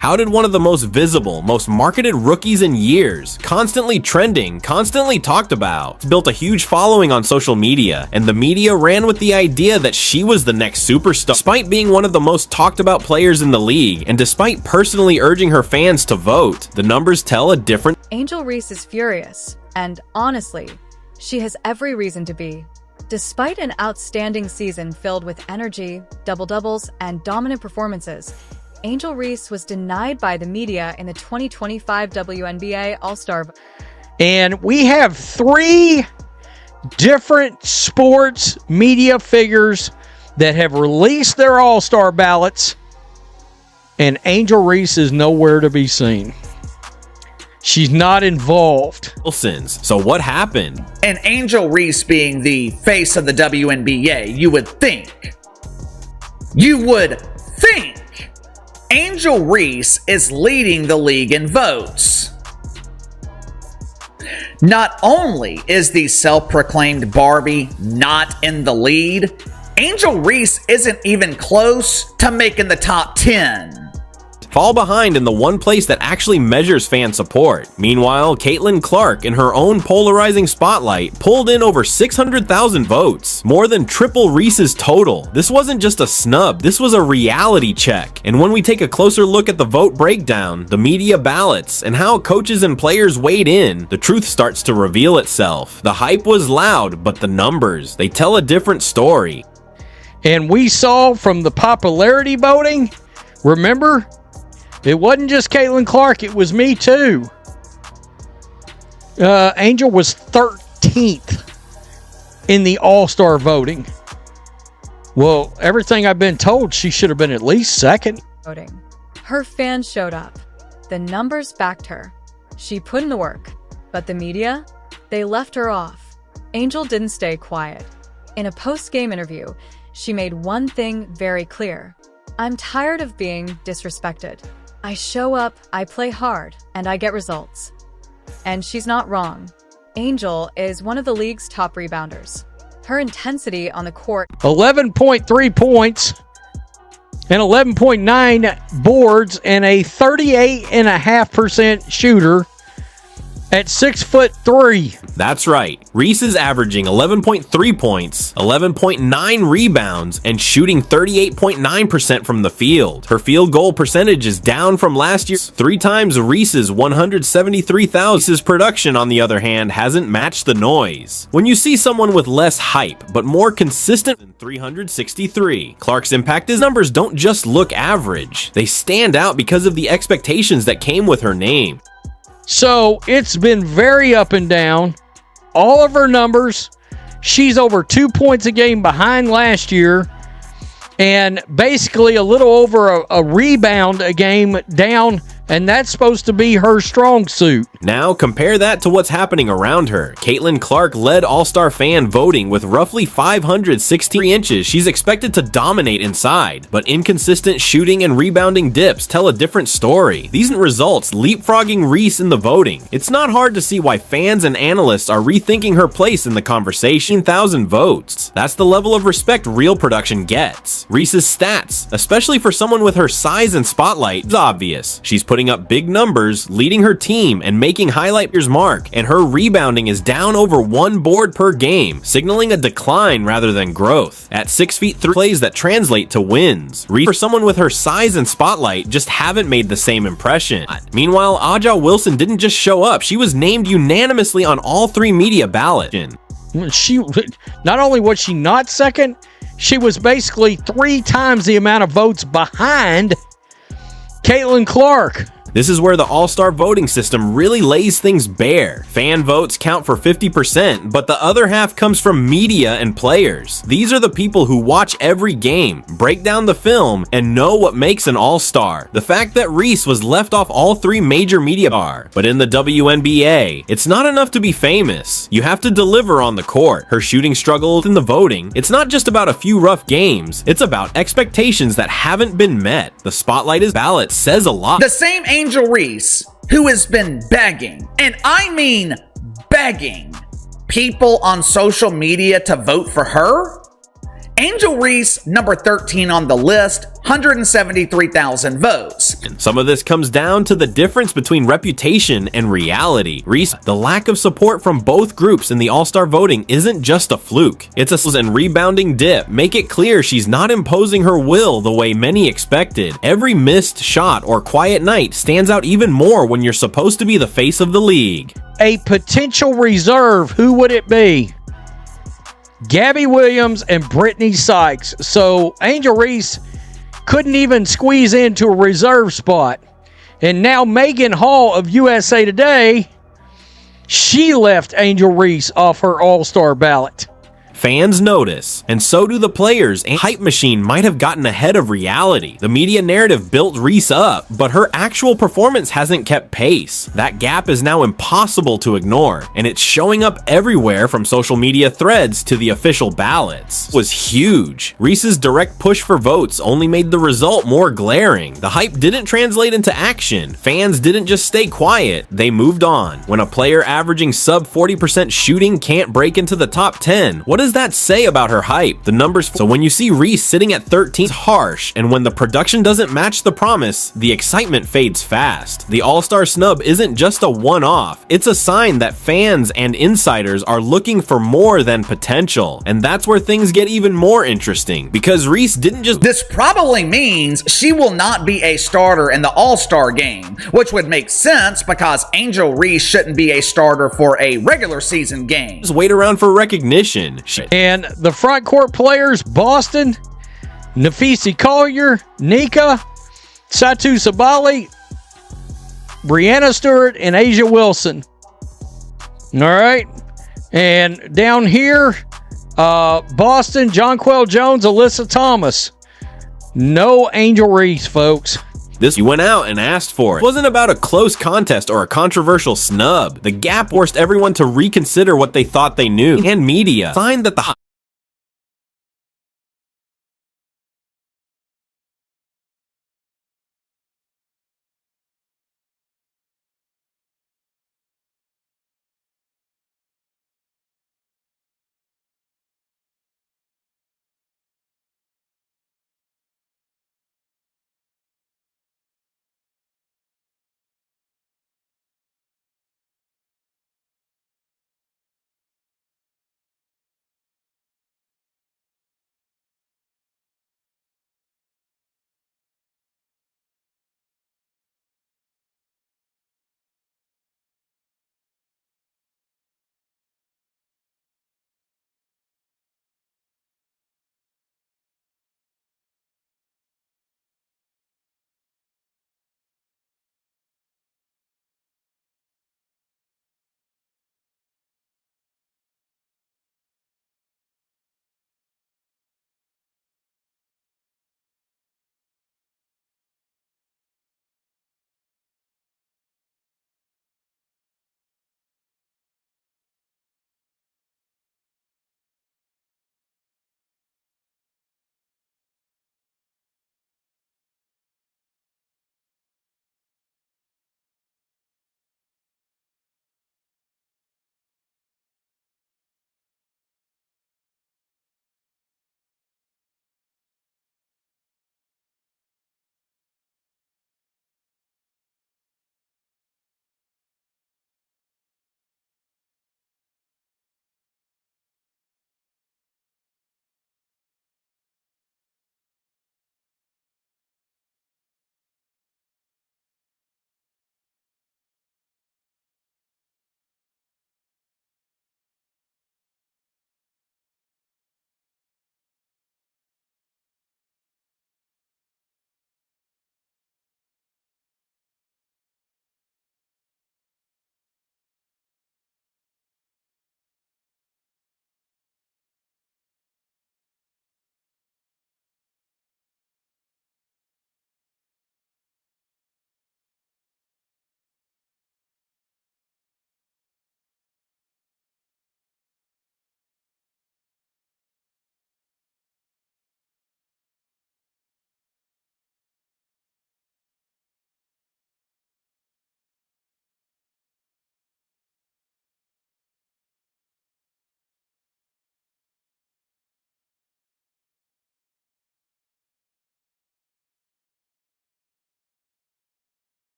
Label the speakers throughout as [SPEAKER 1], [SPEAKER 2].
[SPEAKER 1] How did one of the most visible, most marketed rookies in years, constantly trending, constantly talked about, built a huge following on social media, and the media ran with the idea that she was the next superstar? Despite being one of the most talked about players in the league, and despite personally urging her fans to vote, the numbers tell a different.
[SPEAKER 2] Angel Reese is furious, and honestly, she has every reason to be. Despite an outstanding season filled with energy, double-doubles, and dominant performances, Angel Reese was denied by the media in the 2025 WNBA All-Star.
[SPEAKER 3] And we have 3 different sports media figures that have released their All-Star ballots, and Angel Reese is nowhere to be seen. She's not involved.
[SPEAKER 1] So what happened?
[SPEAKER 4] And Angel Reese being the face of the WNBA, you would think Angel Reese is leading the league in votes. Not only is the self-proclaimed Barbie not in the lead, Angel Reese isn't even close to making the top 10.
[SPEAKER 1] Fall behind in the one place that actually measures fan support. Meanwhile, Caitlin Clark, in her own polarizing spotlight, pulled in over 600,000 votes, more than triple Reese's total. This wasn't just a snub, this was a reality check. And when we take a closer look at the vote breakdown, the media ballots, and how coaches and players weighed in, the truth starts to reveal itself. The hype was loud, but the numbers, they tell a different story.
[SPEAKER 3] And we saw from the popularity voting, remember? It wasn't just Caitlin Clark, it was me too. Angel was 13th in the All-Star voting. Well, everything I've been told, she should have been at least second.
[SPEAKER 2] Voting. Her fans showed up. The numbers backed her. She put in the work. But the media? They left her off. Angel didn't stay quiet. In a post-game interview, she made one thing very clear. I'm tired of being disrespected. I show up, I play hard, and I get results. And she's not wrong. Angel is one of the league's top rebounders. Her intensity on the court,
[SPEAKER 3] 11.3 points and 11.9 boards, and a 38.5% shooter at 6'3".
[SPEAKER 1] That's right. Reese is averaging 11.3 points, 11.9 rebounds, and shooting 38.9% from the field. Her field goal percentage is down from last year's 3 times Reese's 173,000. Reese's production, on the other hand, hasn't matched the noise. When you see someone with less hype, but more consistent than 363, Clark's impact, his numbers don't just look average. They stand out because of the expectations that came with her name.
[SPEAKER 3] So it's been very up and down. All of her numbers, she's over 2 points a game behind last year, and basically a little over a rebound a game down, and that's supposed to be her strong suit.
[SPEAKER 1] Now compare that to what's happening around her. Caitlin Clark led All-Star fan voting with roughly 563 inches. She's expected to dominate inside, but inconsistent shooting and rebounding dips tell a different story. These results leapfrogging Reese in the voting. It's not hard to see why fans and analysts are rethinking her place in the conversation. 1,000 votes. That's the level of respect real production gets. Reese's stats, especially for someone with her size and spotlight, is obvious. She's putting up big numbers, leading her team, and making highlight players mark, and her rebounding is down over 1 board per game, signaling a decline rather than growth. At 6'3", plays that translate to wins. For someone with her size and spotlight, just haven't made the same impression. Meanwhile, Angel Wilson didn't just show up, she was named unanimously on all 3 media ballots.
[SPEAKER 3] She, not only was she not second, she was basically 3 times the amount of votes behind Caitlin Clark.
[SPEAKER 1] This is where the All-Star voting system really lays things bare. Fan votes count for 50%, but the other half comes from media and players. These are the people who watch every game, break down the film, and know what makes an All-Star. The fact that Reese was left off all 3 major media but in the WNBA, it's not enough to be famous. You have to deliver on the court. Her shooting struggle in the voting, it's not just about a few rough games, it's about expectations that haven't been met. The spotlight is ballot says a lot.
[SPEAKER 4] The same Angel Reese, who has been begging, and I mean begging, people on social media to vote for her, Angel Reese, number 13 on the list, 173,000 votes.
[SPEAKER 1] Some of this comes down to the difference between reputation and reality. Reese, the lack of support from both groups in the All-Star voting isn't just a fluke. It's a and rebounding dip make it clear she's not imposing her will the way many expected. Every missed shot or quiet night stands out even more when you're supposed to be the face of the league.
[SPEAKER 3] A potential reserve, who would it be? Gabby Williams and Brittany Sykes. So Angel Reese couldn't even squeeze into a reserve spot. And now Megan Hall of USA Today, she left Angel Reese off her All-Star ballot.
[SPEAKER 1] Fans notice, and so do the players, and hype machine might have gotten ahead of reality. The media narrative built Reese up, but her actual performance hasn't kept pace. That gap is now impossible to ignore, and it's showing up everywhere from social media threads to the official ballots. It was huge. Reese's direct push for votes only made the result more glaring. The hype didn't translate into action. Fans didn't just stay quiet, they moved on. When a player averaging sub 40% shooting can't break into the top 10, what does that say about her hype? The numbers. So when you see Reese sitting at 13, it's harsh, and when the production doesn't match the promise, the excitement fades fast. The All-Star snub isn't just a one-off, it's a sign that fans and insiders are looking for more than potential, and that's where things get even more interesting, because Reese didn't just—
[SPEAKER 4] This probably means she will not be a starter in the All-Star game, which would make sense because Angel Reese shouldn't be a starter for a regular season game.
[SPEAKER 1] just wait around for recognition.
[SPEAKER 3] And the front court players, Boston, Nafisi Collier, Nika, Satu Sabali, Brianna Stewart, and Asia Wilson. All right. And down here, Boston, Jonquel Jones, Alyssa Thomas. No Angel Reese, folks.
[SPEAKER 1] This you went out and asked for. It wasn't about a close contest or a controversial snub. The gap forced everyone to reconsider what they thought they knew, and media signed that the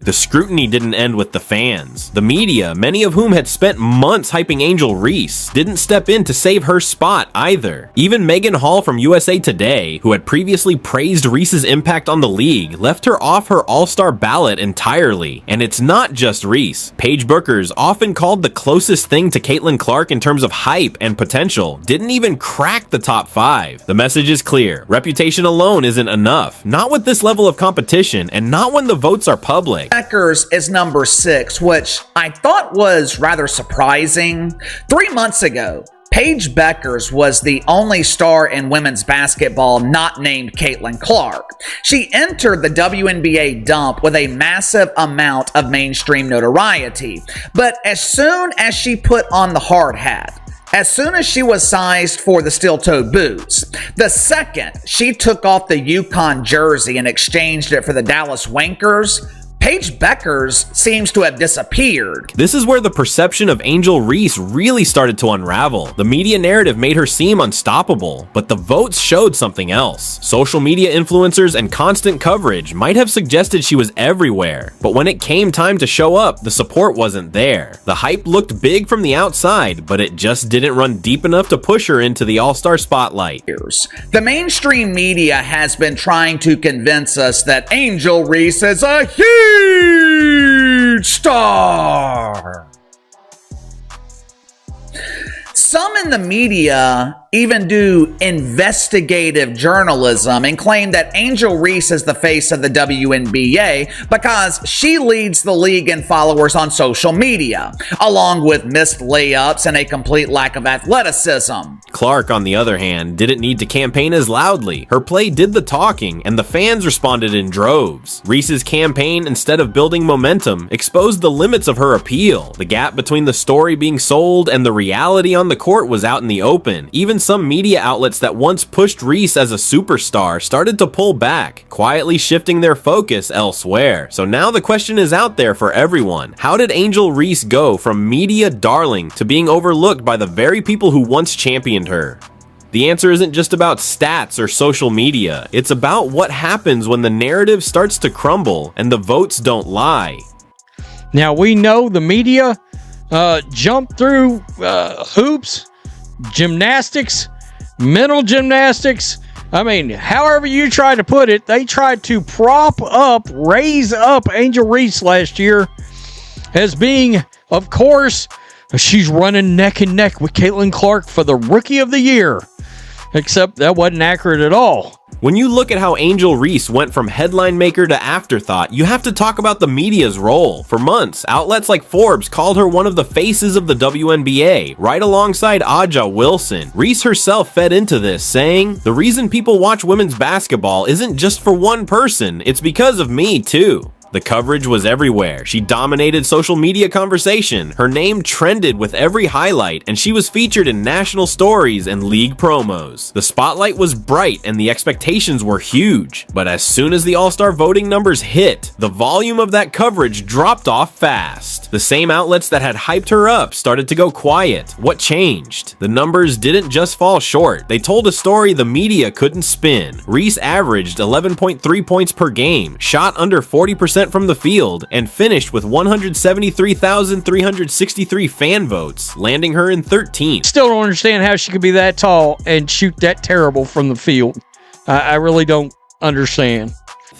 [SPEAKER 1] The scrutiny didn't end with the fans. The media, many of whom had spent months hyping Angel Reese, didn't step in to save her spot either. Even Megan Hall from USA Today, who had previously praised Reese's impact on the league, left her off her All-Star ballot entirely. And it's not just Reese. Paige Bueckers, often called the closest thing to Caitlin Clark in terms of hype and potential, didn't even crack the top 5. The message is clear. Reputation alone isn't enough. Not with this level of competition, and not when the votes are public.
[SPEAKER 4] Bueckers is number 6, which I thought was rather surprising. 3 months ago, Paige Bueckers was the only star in women's basketball not named Caitlin Clark. She entered the WNBA dump with a massive amount of mainstream notoriety. But as soon as she put on the hard hat, as soon as she was sized for the steel-toed boots, the second she took off the UConn jersey and exchanged it for the Dallas Wankers, Paige Bueckers seems to have disappeared.
[SPEAKER 1] This is where the perception of Angel Reese really started to unravel. The media narrative made her seem unstoppable, but the votes showed something else. Social media influencers and constant coverage might have suggested she was everywhere, but when it came time to show up, the support wasn't there. The hype looked big from the outside, but it just didn't run deep enough to push her into the All-Star spotlight.
[SPEAKER 4] The mainstream media has been trying to convince us that Angel Reese is a huge star. Some in the media even do investigative journalism and claim that Angel Reese is the face of the WNBA because she leads the league in followers on social media, along with missed layups and a complete lack of athleticism.
[SPEAKER 1] Clark, on the other hand, didn't need to campaign as loudly. Her play did the talking, and the fans responded in droves. Reese's campaign, instead of building momentum, exposed the limits of her appeal. The gap between the story being sold and the reality on the court was out in the open. Even some media outlets that once pushed Reese as a superstar started to pull back, quietly shifting their focus elsewhere. So now the question is out there for everyone. How did Angel Reese go from media darling to being overlooked by the very people who once championed her? The answer isn't just about stats or social media. It's about what happens when the narrative starts to crumble and the votes don't lie.
[SPEAKER 3] Now, we know the media jumped through hoops, gymnastics, mental gymnastics. I mean, however you try to put it, they tried to raise up Angel Reese last year as being, of course, she's running neck and neck with Caitlin Clark for the Rookie of the Year. Except that wasn't accurate at all.
[SPEAKER 1] When you look at how Angel Reese went from headline maker to afterthought, you have to talk about the media's role. For months, outlets like Forbes called her one of the faces of the WNBA, right alongside Aja Wilson. Reese herself fed into this, saying, "The reason people watch women's basketball isn't just for one person, it's because of me too." The coverage was everywhere. She dominated social media conversation. Her name trended with every highlight, and she was featured in national stories and league promos. The spotlight was bright and the expectations were huge. But as soon as the All-Star voting numbers hit, the volume of that coverage dropped off fast. The same outlets that had hyped her up started to go quiet. What changed? The numbers didn't just fall short. They told a story the media couldn't spin. Reese averaged 11.3 points per game, shot under 40% from the field, and finished with 173,363 fan votes, landing her in 13th.
[SPEAKER 3] Still don't understand how she could be that tall and shoot that terrible from the field. I really don't understand.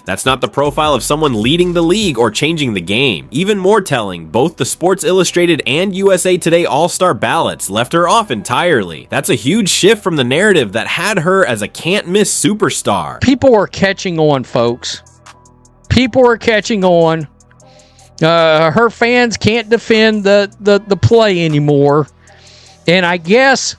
[SPEAKER 1] That's not the profile of someone leading the league or changing the game. Even more telling, both the Sports Illustrated and USA Today All-Star ballots left her off entirely. That's a huge shift from the narrative that had her as a can't-miss superstar.
[SPEAKER 3] People are catching on, folks. People are catching on. Her fans can't defend the play anymore. And I guess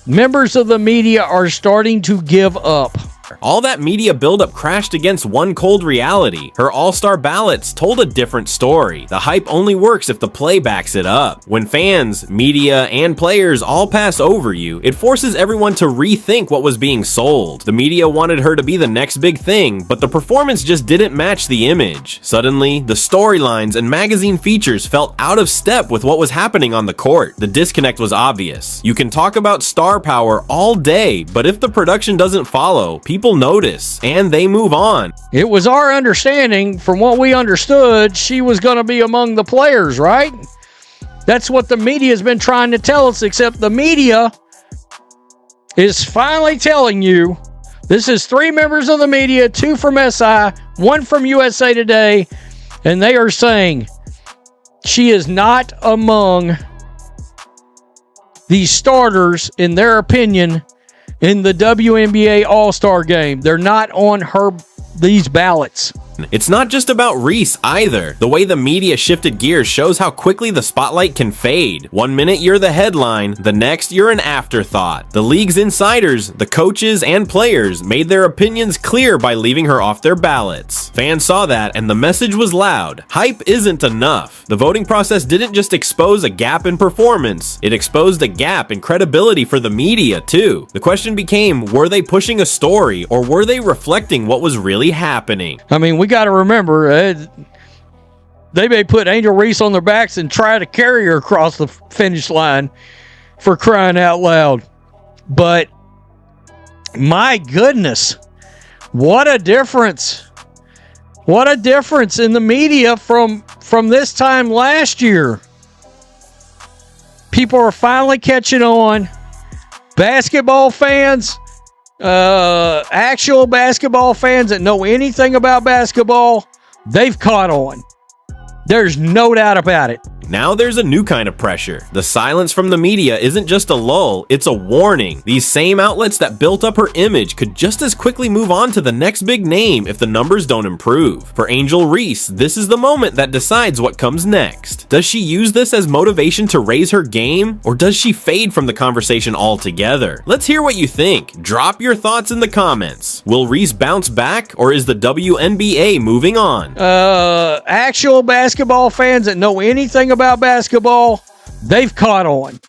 [SPEAKER 3] members of the media are starting to give up.
[SPEAKER 1] All that media buildup crashed against one cold reality. Her all-star ballots told a different story. The hype only works if the play backs it up. When fans, media, and players all pass over you, it forces everyone to rethink what was being sold. The media wanted her to be the next big thing, but the performance just didn't match the image. Suddenly, the storylines and magazine features felt out of step with what was happening on the court. The disconnect was obvious. You can talk about star power all day, but if the production doesn't follow, people people notice, and they move on.
[SPEAKER 3] It was our understanding, from what we understood, she was going to be among the players, right? That's what the media has been trying to tell us, except the media is finally telling you, this is 3 members of the media, 2 from SI, 1 from USA Today, and they are saying she is not among the starters, in their opinion, in the WNBA All-Star game. They're not on these ballots.
[SPEAKER 1] It's not just about Reese either. The way the media shifted gears shows how quickly the spotlight can fade. One minute you're the headline, the next you're an afterthought. The league's insiders, the coaches, and players made their opinions clear by leaving her off their ballots. Fans saw that, and the message was loud. Hype isn't enough. The voting process didn't just expose a gap in performance, it exposed a gap in credibility for the media too. The question became, were they pushing a story, or were they reflecting what was really happening?
[SPEAKER 3] I mean, we got to remember, they may put Angel Reese on their backs and try to carry her across the finish line, for crying out loud. But my goodness, what a difference. What a difference in the media from this time last year. People are finally catching on. Basketball fans, actual basketball fans that know anything about basketball, they've caught on. There's no doubt about it.
[SPEAKER 1] Now there's a new kind of pressure. The silence from the media isn't just a lull, it's a warning. These same outlets that built up her image could just as quickly move on to the next big name if the numbers don't improve. For Angel Reese, this is the moment that decides what comes next. Does she use this as motivation to raise her game, or does she fade from the conversation altogether? Let's hear what you think. Drop your thoughts in the comments. Will Reese bounce back, or is the WNBA moving on?
[SPEAKER 3] Actual basketball fans that know anything about basketball, they've caught on.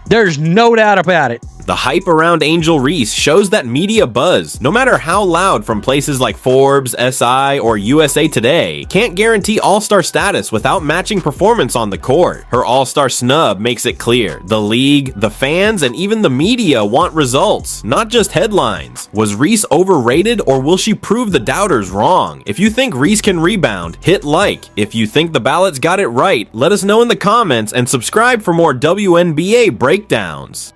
[SPEAKER 3] There's no doubt about it.
[SPEAKER 1] The hype around Angel Reese shows that media buzz, no matter how loud from places like Forbes, SI, or USA Today, can't guarantee all-star status without matching performance on the court. Her all-star snub makes it clear. The league, the fans, and even the media want results, not just headlines. Was Reese overrated, or will she prove the doubters wrong? If you think Reese can rebound, hit like. If you think the ballots got it right, let us know in the comments and subscribe for more WNBA breakdowns.